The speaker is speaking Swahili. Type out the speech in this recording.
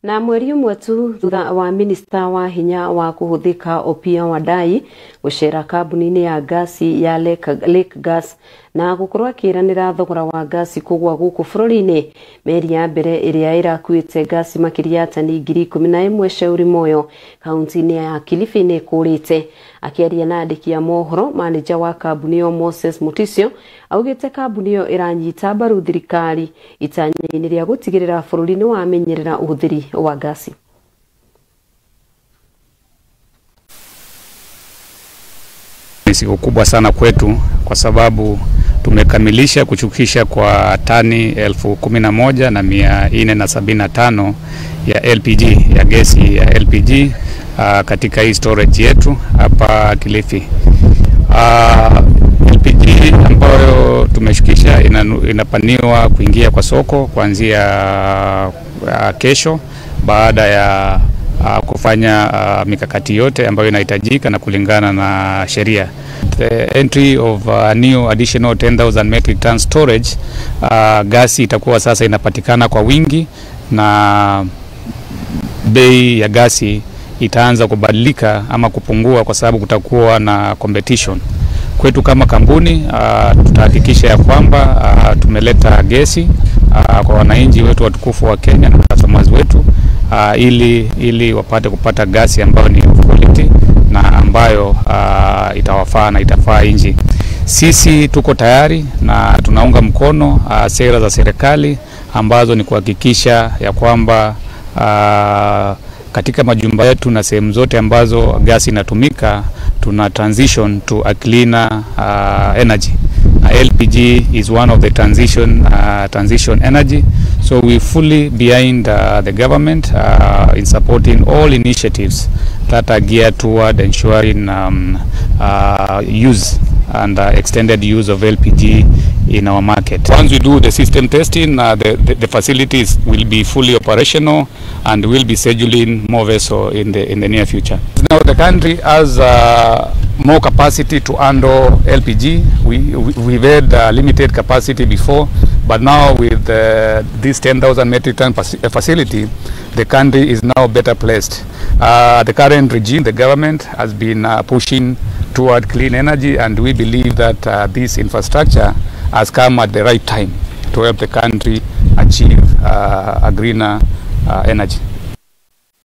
Na mweri umwe tu thutha wa minista wa hinya wa kuhuthika Opiah Wandayi gucera kambuni-ini ya gasi ya Lake Gas na gukorwo akiranira thogora wa gasi kugwa guku bururi-ini. Meri ya mbere iria irakuite gasi makiria tani 11,000 Shauri Moyo kaunti-ini ya Kilifi ni kurite. Akiaria na andiki ya mohoro, manager wa kambuni yo Moses Mutisyo augite kambuni yo iranyita mbaru thirikari itanya-ini ria gutigirira bururi-ini wamenyerera uhuthiri wa gasi. Ni siku kubwa sana kwetu kwa sababu tumekamilisha kuchukisha kwa tani 11,475 ya LPG, ya gesi ya LPG katika hii storage yetu hapa Kilifi. LPG ambayo tumeshukisha inapaniwa kuingia kwa soko kuanzia kesho baada ya kufanya mikakati yote ambayo inahitajika na kulingana na sheria. The entry of new additional 10,000 metric ton storage, gasi itakuwa sasa inapatikana kwa wingi na bei ya gasi itaanza kubadilika ama kupungua kwa sababu kutakuwa na competition. Kwetu kama kampuni tutahakikisha ya kwamba tumeleta gesi kwa wananchi wetu watukufu wa Kenya na customers wetu ili wapate kupata gasi ambayo ni quality na ambayo itawafaa na itafaa nchi. Sisi tuko tayari na tunaunga mkono sera za serikali ambazo ni kuhakikisha ya kwamba katika majumba yetu na sehemu zote ambazo gasi inatumika tuna transition to a cleaner energy. LPG is one of the transition energy, so we fully behind the government in supporting all initiatives that are geared toward ensuring use and extended use of LPG in our market. Once we do the system testing, the facilities will be fully operational and will be scheduling more vessels in the near future. Now the country has more capacity to handle LPG. We've had limited capacity before, but now with this 10,000 metric ton facility, the country is now better placed. The current regime, the government has been pushing toward clean energy, and we believe that this infrastructure has come at the right time to help the country achieve a greener energy.